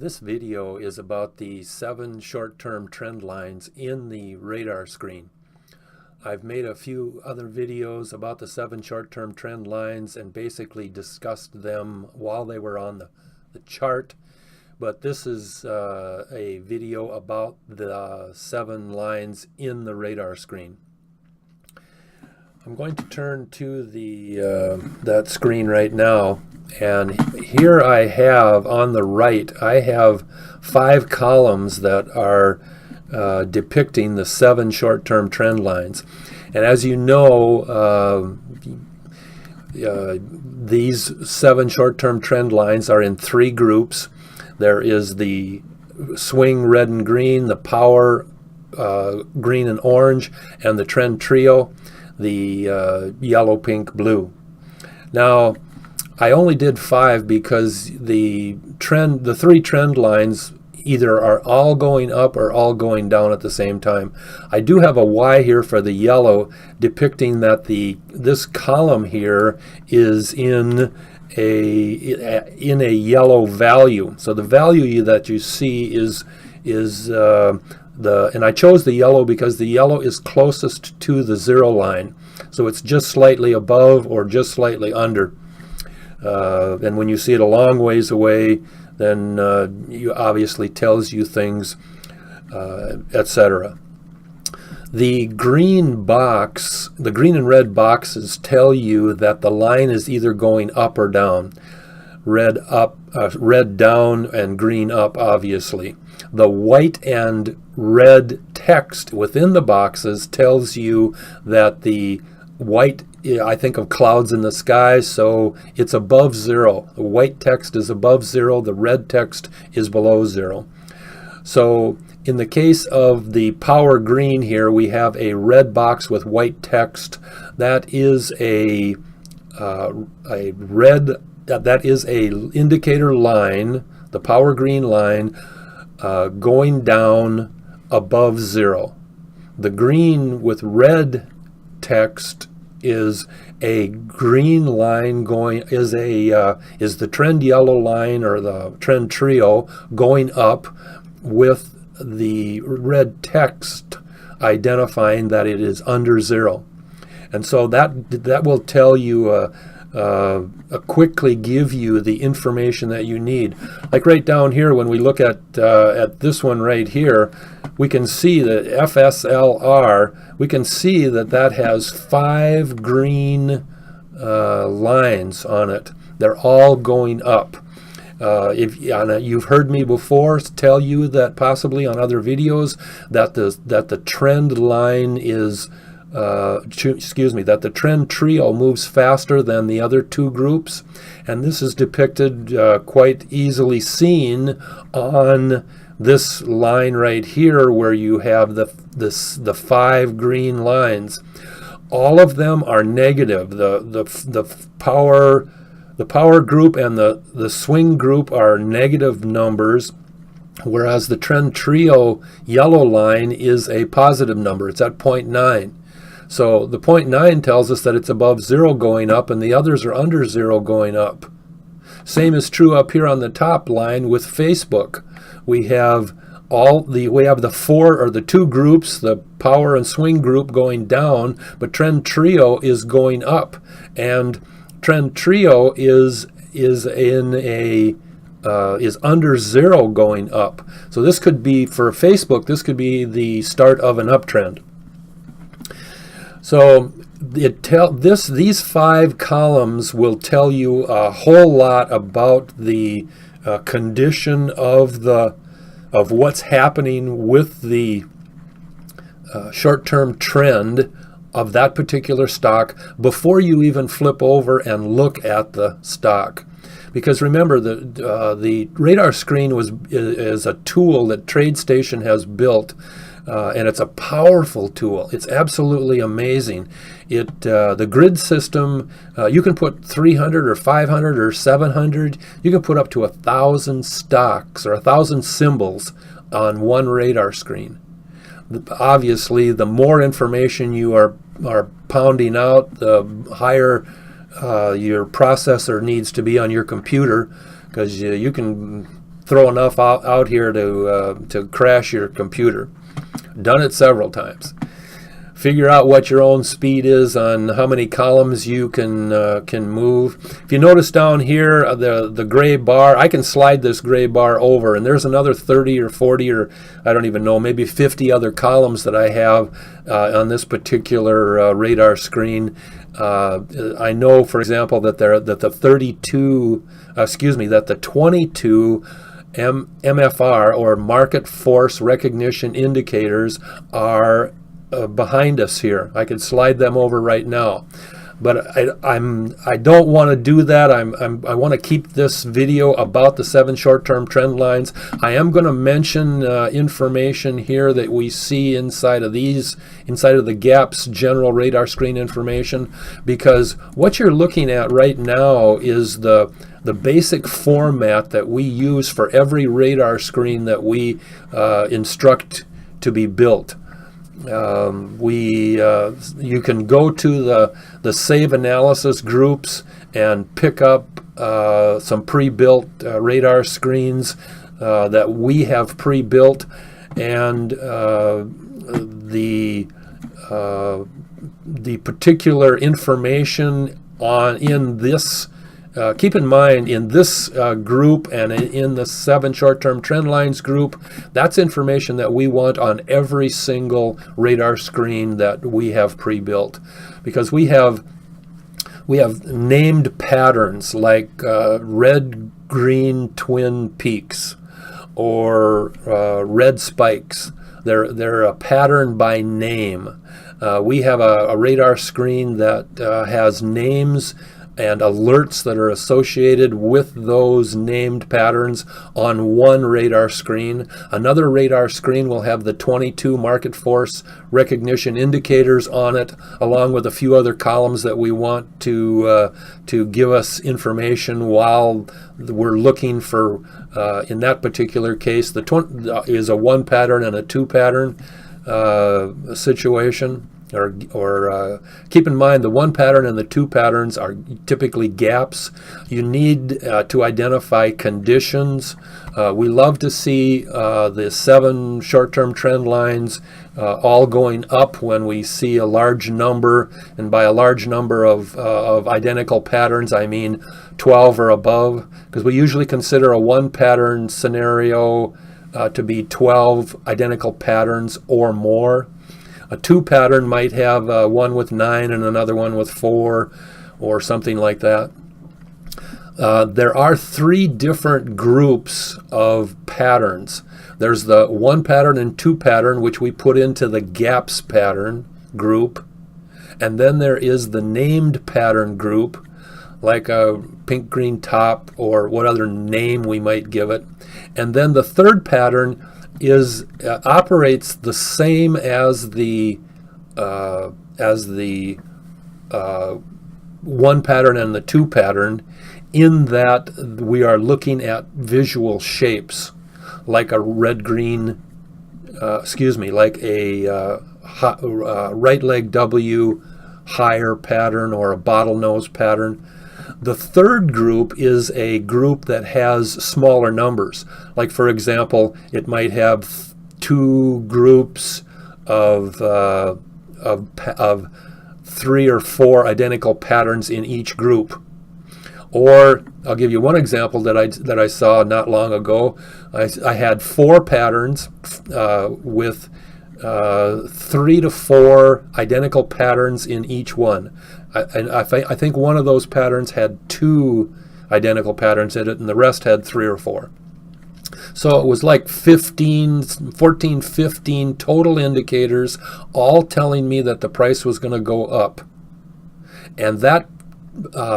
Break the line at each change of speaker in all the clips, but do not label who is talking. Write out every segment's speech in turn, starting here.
This video is about the 7 short-term trend lines in the radar screen. I've made a few other videos about the 7 short-term trend lines and basically discussed them while they were on the chart, but this is a video about the 7 lines in the radar screen. I'm going to turn to that screen right now, and here I have on the right, I have 5 columns that are depicting the 7 short-term trend lines. And as you know, these 7 short-term trend lines are in 3 groups. There is the swing red and green, the power green and orange, and the trend trio, the yellow, pink, blue. Now, I only did 5 because the 3 trend lines either are all going up or all going down at the same time. I do have a Y here for the yellow, depicting that this column here is in a yellow value. So the value that you see is and I chose the yellow because the yellow is closest to the 0 line. So it's just slightly above or just slightly under. And when you see it a long ways away, then it obviously tells you things, etc. The green and red boxes tell you that the line is either going up or down. Red up, red down, and green up, obviously. The white and red text within the boxes tells you that the white, I think of clouds in the sky, so it's above 0. The white text is above 0, the red text is below 0. So in the case of the power green here, we have a red box with white text. That is a indicator line, the power green line, going down above 0. The green with red text is a green line is the trend yellow line or the trend trio going up, with the red text identifying that it is under 0. And so that will tell you quickly give you the information that you need. Like right down here, when we look at this one right here, we can see that FSLR, we can see that has 5 green lines on it. They're all going up. You've heard me before tell you that possibly on other videos that the trend line is that the trend trio moves faster than the other 2 groups, and this is depicted quite easily seen on this line right here, where you have the 5 green lines. All of them are negative. The power group and the swing group are negative numbers, whereas the trend trio yellow line is a positive number. It's at 0.9. So the 0.9 tells us that it's above 0 going up, and the others are under 0 going up. Same is true up here on the top line with Facebook. We have the 4 or the 2 groups, the power and swing group, going down, but trend trio is going up, and trend trio is under 0 going up. So this could be, for Facebook, this could be the start of an uptrend. So these 5 columns will tell you a whole lot about the condition of what's happening with the short-term trend of that particular stock before you even flip over and look at the stock. Because remember, the radar screen is a tool that TradeStation has built, and it's a powerful tool. It's absolutely amazing. The grid system, you can put 300 or 500 or 700. You can put up to 1,000 stocks or 1,000 symbols on one radar screen. Obviously, the more information you are pounding out, the higher your processor needs to be on your computer, because you can throw enough out here to crash your computer. Done it several times. Figure out what your own speed is on how many columns you can move. If you notice down here, the gray bar, I can slide this gray bar over, and there's another 30 or 40 or I don't even know, maybe 50 other columns that I have on this particular radar screen. I know, for example, that the 22 MFR or market force recognition indicators are behind us here. I could slide them over right now, but I don't want to do that. I want to keep this video about the 7 short-term trend lines. I am going to mention information here that we see inside of the GAPS general radar screen information, because what you're looking at right now is the basic format that we use for every radar screen that we instruct to be built. You can go to the save analysis groups and pick up some pre-built radar screens that we have pre-built, and the particular information in this. Keep in mind, in this group and in the 7 short-term trend lines group, that's information that we want on every single radar screen that we have pre-built, because we have named patterns like red-green twin peaks or red spikes. They're a pattern by name. We have a radar screen that has names and alerts that are associated with those named patterns on one radar screen. Another radar screen will have the 22 market force recognition indicators on it, along with a few other columns that we want to give us information while we're looking for, in that particular case, is a 1 pattern and a 2 pattern situation. Or keep in mind, the 1 pattern and the 2 patterns are typically gaps. You need to identify conditions. We love to see the 7 short-term trend lines all going up when we see a large number, and by a large number of identical patterns, I mean 12 or above, because we usually consider a 1 pattern scenario to be 12 identical patterns or more. A 2 pattern might have one with 9 and another one with 4 or something like that. There are 3 different groups of patterns. There's the 1 pattern and 2 pattern, which we put into the GAPS pattern group. And then there is the named pattern group, like a pink, green top, or what other name we might give it. And then the 3rd pattern operates the same as the 1 pattern and the 2 pattern, in that we are looking at visual shapes, like a like a right leg W higher pattern or a bottlenose pattern. The 3rd group is a group that has smaller numbers. Like, for example, it might have 2 groups of 3 or 4 identical patterns in each group. Or I'll give you one example that I saw not long ago. I had 4 patterns with 3 to 4 identical patterns in each one. I think one of those patterns had 2 identical patterns in it, and the rest had 3 or 4. So it was like 15 total indicators, all telling me that the price was going to go up. And that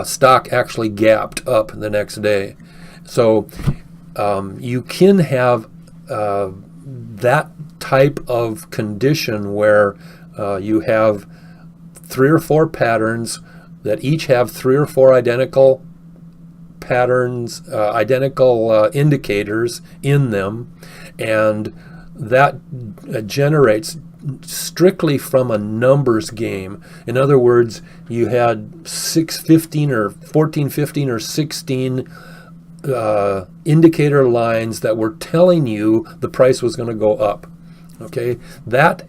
stock actually gapped up the next day. So you can have that type of condition where you have 3 or 4 patterns that each have 3 or 4 identical patterns, identical indicators in them, and that generates strictly from a numbers game. In other words, you had 15 or 16 indicator lines that were telling you the price was going to go up. Okay, that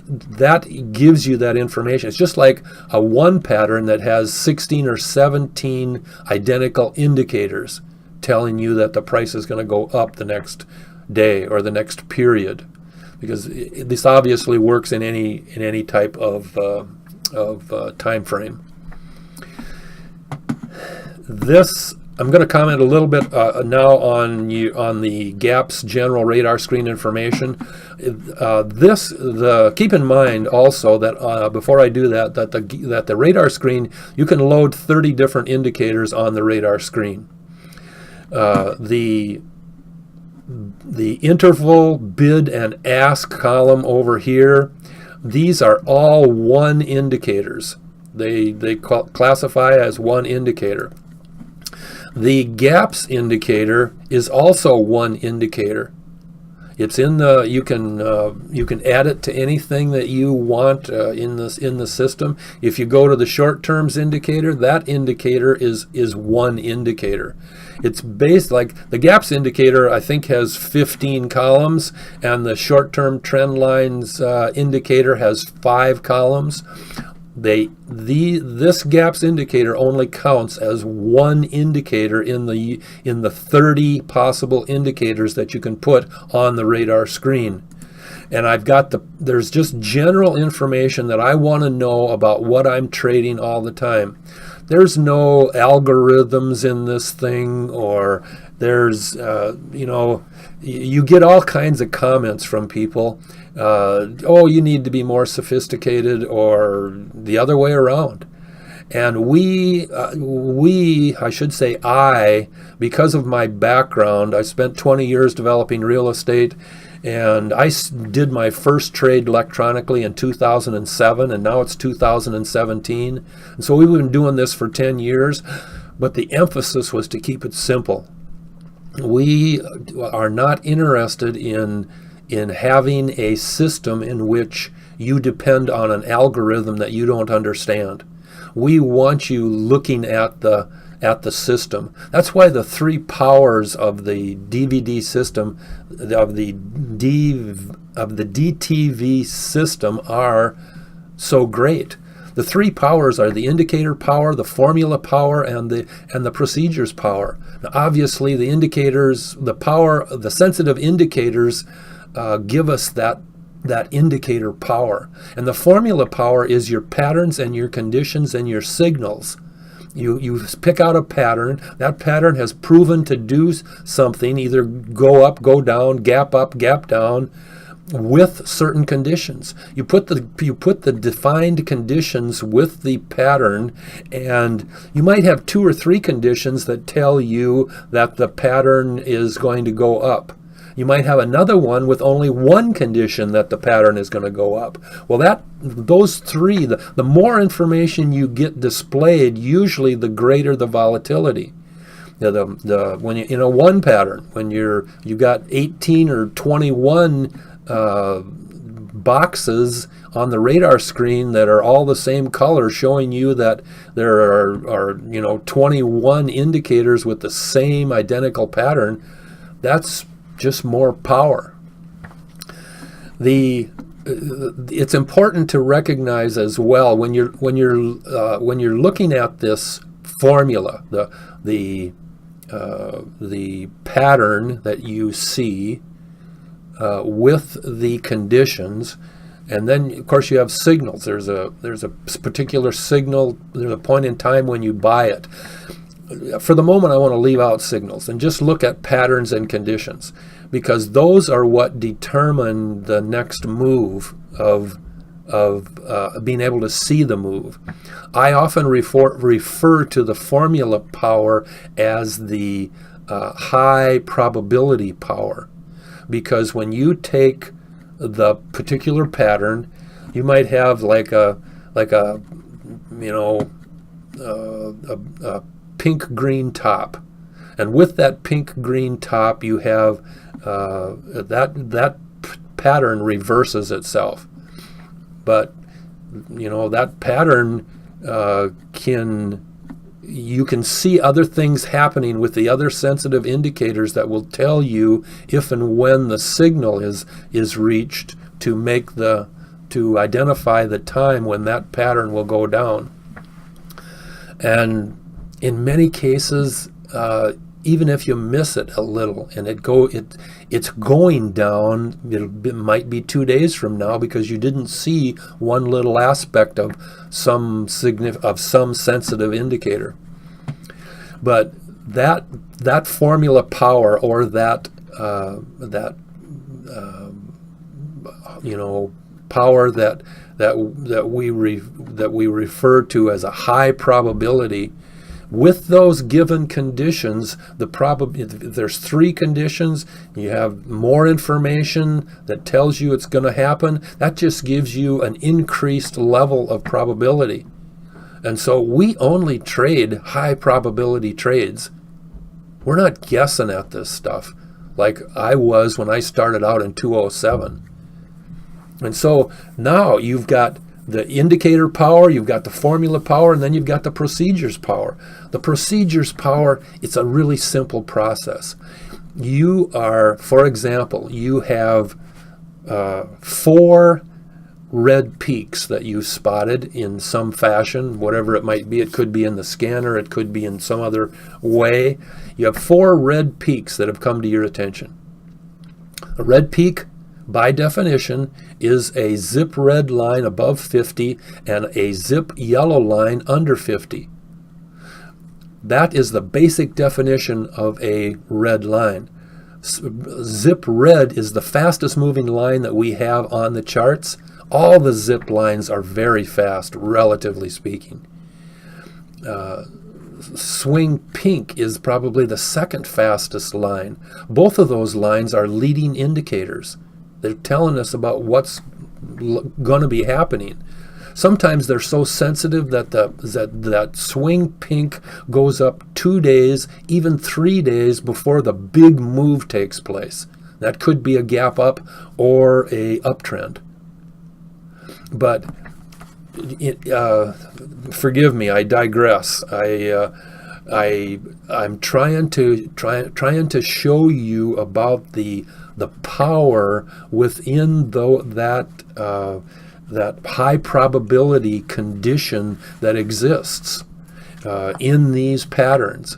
gives you that information. It's just like a one pattern that has 16 or 17 identical indicators telling you that the price is going to go up the next day or the next period, because this obviously works in any type of time frame. This, I'm going to comment a little bit now on the GAPS general radar screen information. Keep in mind also that before I do that, that the radar screen, you can load 30 different indicators on the radar screen. The interval, bid, and ask column over here, these are all one indicators. They classify as one indicator. The GAPS indicator is also one indicator. It's in the, you can add it to anything that you want in the system. If you go to the short terms indicator, that indicator is one indicator. It's based, like the GAPS indicator I think has 15 columns, and the short term trend lines indicator has 5 columns. This GAPS indicator only counts as one indicator in the 30 possible indicators that you can put on the radar screen. And I've got there's just general information that I want to know about what I'm trading all the time. There's no algorithms in this thing, or there's you get all kinds of comments from people. Oh, you need to be more sophisticated, or the other way around. And I should say I, because of my background, I spent 20 years developing real estate, and I did my first trade electronically in 2007, and now it's 2017. And so we've been doing this for 10 years, but the emphasis was to keep it simple. We are not interested in having a system in which you depend on an algorithm that you don't understand. We want you looking at the system. That's why the 3 powers of the DVD system, of the DTV system, are so great. The 3 powers are the indicator power, the formula power, and the procedures power. Now, obviously, the indicators, the power, the sensitive indicators give us that indicator power. And the formula power is your patterns and your conditions and your signals. You pick out a pattern. That pattern has proven to do something, either go up, go down, gap up, gap down, with certain conditions. You put the defined conditions with the pattern, and you might have 2 or 3 conditions that tell you that the pattern is going to go up. You might have another one with only 1 condition that the pattern is going to go up. Well, those 3, the more information you get displayed, usually the greater the volatility. When you in a one pattern, when you got 18 or 21 boxes on the radar screen that are all the same color, showing you that there are 21 indicators with the same identical pattern, that's just more power. It's important to recognize as well when you're looking at this formula, the pattern that you see with the conditions, and then of course you have signals. There's a particular signal. There's a point in time when you buy it. For the moment, I want to leave out signals and just look at patterns and conditions, because those are what determine the next move of being able to see the move. I often refer to the formula power as the high probability power, because when you take the particular pattern, you might have like a pink-green top, and with that pink-green top, you have that pattern reverses itself. But that pattern can you can see other things happening with the other sensitive indicators that will tell you if and when the signal is reached to identify the time when that pattern will go down. And in many cases, even if you miss it a little and it's going down, it might be 2 days from now because you didn't see one little aspect of some sensitive indicator. But that formula power, or that power that we refer to as a high probability. With those given conditions, there's 3 conditions. You have more information that tells you it's going to happen. That just gives you an increased level of probability. And so we only trade high probability trades. We're not guessing at this stuff like I was when I started out in 2007. And so now you've got the indicator power, you've got the formula power, and then you've got the procedures power. The procedures power, it's a really simple process. You are, for example, you have 4 red peaks that you spotted in some fashion, whatever it might be. It could be in the scanner, it could be in some other way. You have 4 red peaks that have come to your attention. A red peak, by definition, is a zip red line above 50 and a zip yellow line under 50. That is the basic definition of a red line. Zip red is the fastest moving line that we have on the charts. All the zip lines are very fast, relatively speaking. Swing pink is probably the second fastest line. Both of those lines are leading indicators. They're telling us about what's going to be happening. Sometimes they're so sensitive that swing pink goes up 2 days, even 3 days before the big move takes place. That could be a gap up or a uptrend. But forgive me, I digress. I'm trying to show you about the power within that high probability condition that exists in these patterns.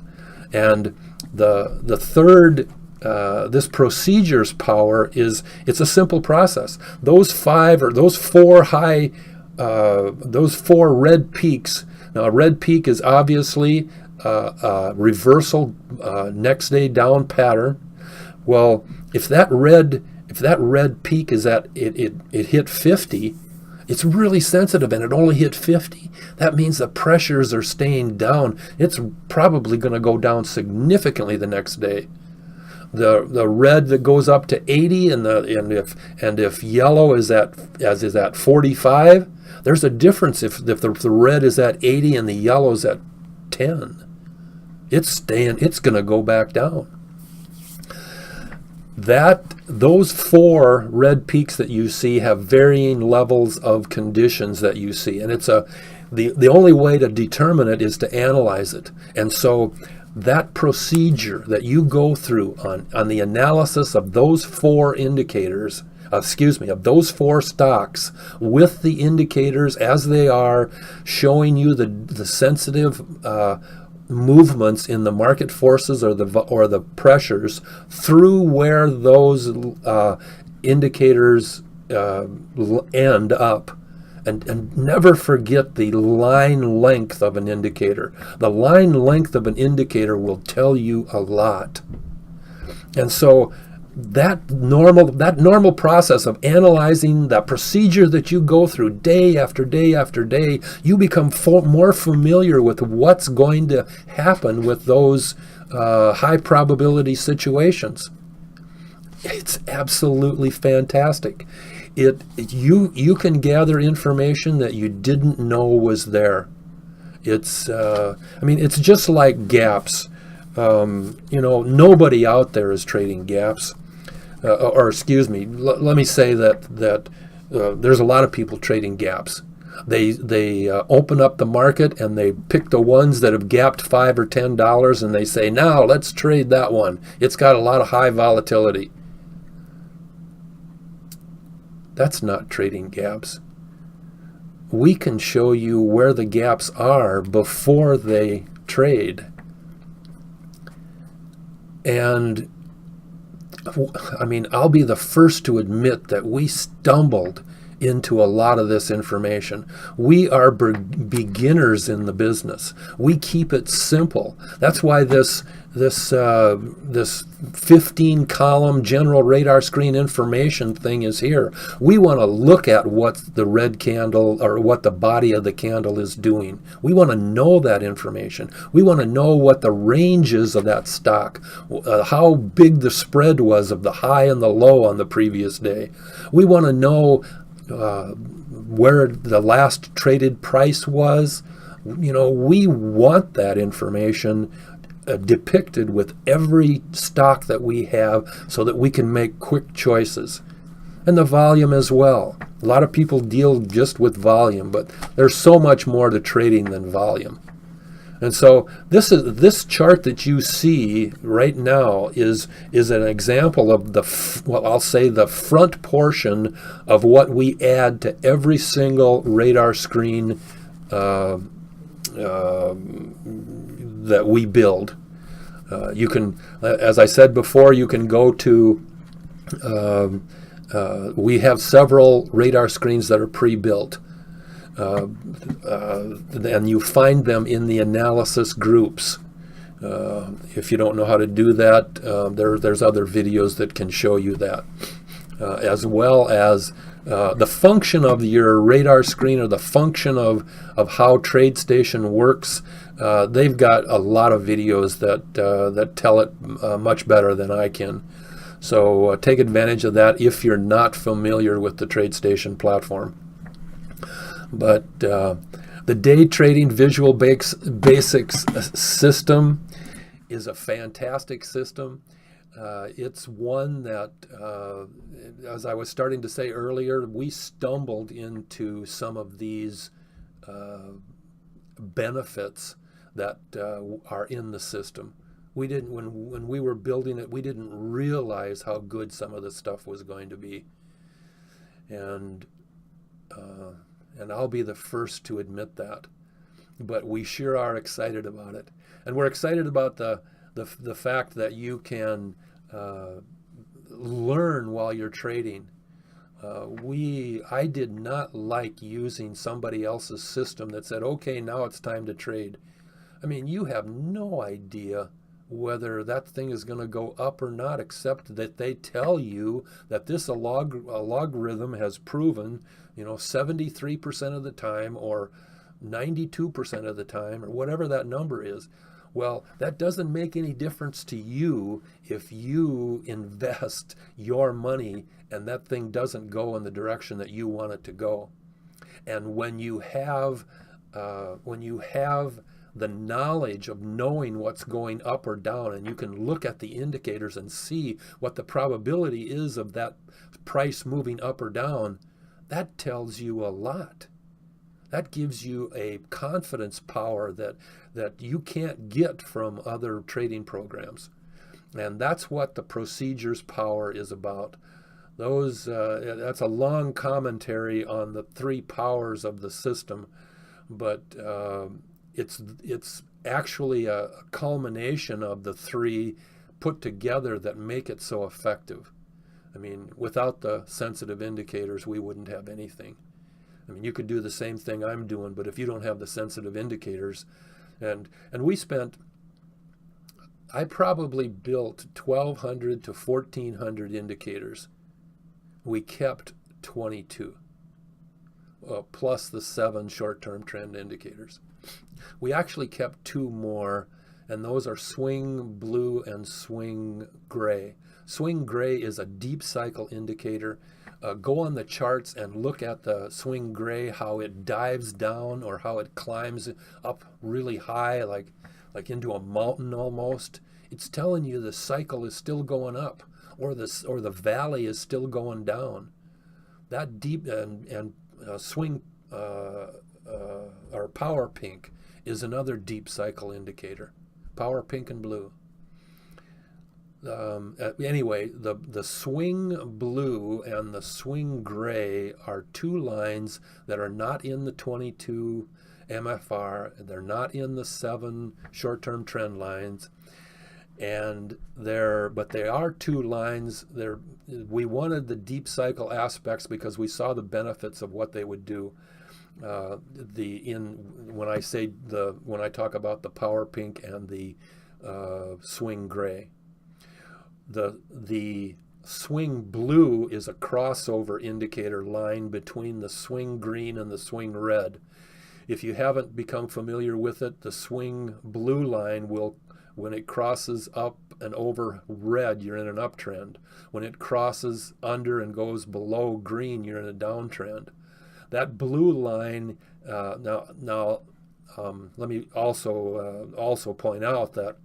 And the third, this procedures power it's a simple process. Those 4 red peaks. Now, a red peak is obviously a reversal next day down pattern. Well, if that red peak is at it hit 50, it's really sensitive and it only hit 50. That means the pressures are staying down. It's probably going to go down significantly the next day. The red that goes up to 80 and if yellow is at 45, there's a difference if the red is at 80 and the yellow is at 10. It's going to go back down. Those 4 red peaks that you see have varying levels of conditions that you see, and it's the only way to determine it is to analyze it. And so that procedure that you go through on the analysis of those 4 indicators, of those 4 stocks with the indicators as they are, showing you the sensitive movements in the market forces or the pressures through where those indicators end up. And never forget the line length of an indicator. The line length of an indicator will tell you a lot. And so that normal process of analyzing that procedure that you go through day after day after day, you become more familiar with what's going to happen with those high probability situations. It's absolutely fantastic. You can gather information that you didn't know was there. It's just like gaps. Nobody out there is trading gaps. Let me say that there's a lot of people trading gaps. They open up the market and they pick the ones that have gapped $5 or $10, and they say, now let's trade that one. It's got a lot of high volatility. That's not trading gaps. We can show you where the gaps are before they trade. And I mean, I'll be the first to admit that we stumbled into a lot of this information. We are beginners in the business. We keep it simple. That's why this 15-column general radar screen information thing is here. We want to look at what the red candle or what the body of the candle is doing. We want to know that information. We want to know what the ranges of that stock, how big the spread was of the high and the low on the previous day. We want to know where the last traded price was. You know, we want that information depicted with every stock that we have so that we can make quick choices. And the volume as well. A lot of people deal just with volume, but there's so much more to trading than volume. And so this chart that you see right now is an example of I'll say the front portion of what we add to every single radar screen that we build. You can, as I said before, you can go to, we have several radar screens that are pre-built. And you find them in the analysis groups. If you don't know how to do that, there's other videos that can show you that. As well as the function of your radar screen, or the function of how TradeStation works. They've got a lot of videos that tell it much better than I can. So take advantage of that if you're not familiar with the TradeStation platform. But the day trading visual basics system is a fantastic system. It's one that, as I was starting to say earlier, we stumbled into some of these benefits that are in the system. We didn't, when we were building it, we didn't realize how good some of the stuff was going to be. And I'll be the first to admit that. But we sure are excited about it. And we're excited about the fact that you can learn while you're trading. I did not like using somebody else's system that said, okay, now it's time to trade. I mean, you have no idea whether that thing is going to go up or not, except that they tell you that this logarithm has proven, 73% of the time, or 92% of the time, or whatever that number is. Well, that doesn't make any difference to you if you invest your money and that thing doesn't go in the direction that you want it to go. And when you have the knowledge of knowing what's going up or down, and you can look at the indicators and see what the probability is of that price moving up or down, that tells you a lot. That gives you a confidence power that you can't get from other trading programs. And that's what the procedures power is about. That's a long commentary on the three powers of the system, but it's actually a culmination of the three put together that make it so effective. I mean, without the sensitive indicators, we wouldn't have anything. I mean, you could do the same thing I'm doing, but if you don't have the sensitive indicators, and I probably built 1,200 to 1,400 indicators. We kept 22, plus the 7 short-term trend indicators. We actually kept 2 more, and those are swing blue and swing gray. Swing gray is a deep cycle indicator. Go on the charts and look at the swing gray, how it dives down or how it climbs up really high, like into a mountain almost. It's telling you the cycle is still going up, or the valley is still going down. That deep and swing or power pink is another deep cycle indicator. Power pink and blue. Anyway, the swing blue and the swing gray are two lines that are not in the 22 MFR. They're not in the 7 short-term trend lines, and but they are two lines. We wanted the deep cycle aspects because we saw the benefits of what they would do. When I talk about the power pink and the swing gray. The swing blue is a crossover indicator line between the swing green and the swing red. If you haven't become familiar with it, the swing blue line will, when it crosses up and over red, you're in an uptrend. When it crosses under and goes below green, you're in a downtrend. That blue line, let me also point out that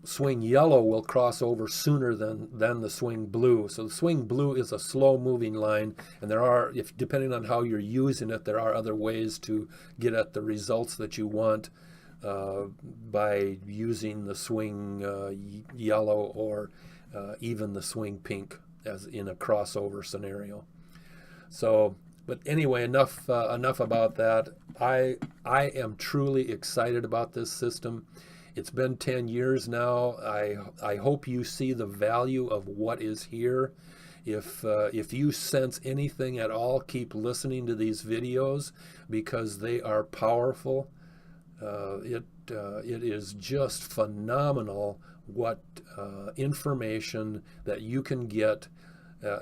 swing yellow will cross over sooner than the swing blue. So the swing blue is a slow moving line, and depending on how you're using it, there are other ways to get at the results that you want by using the swing yellow or even the swing pink as in a crossover scenario. So, but anyway, enough about that. I am truly excited about this system. It's been 10 years now. I hope you see the value of what is here. If you sense anything at all, keep listening to these videos because they are powerful. It is just phenomenal what information that you can get.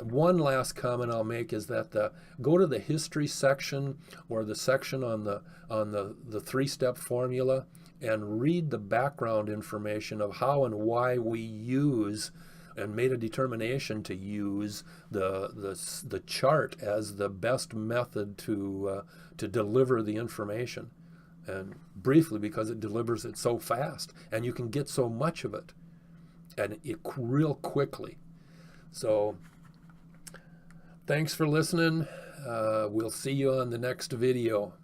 One last comment I'll make is that go to the history section or the section on the 3-step formula and read the background information of how and why we use and made a determination to use the chart as the best method to deliver the information. And briefly, because it delivers it so fast and you can get so much of it and real quickly. So thanks for listening. We'll see you on the next video.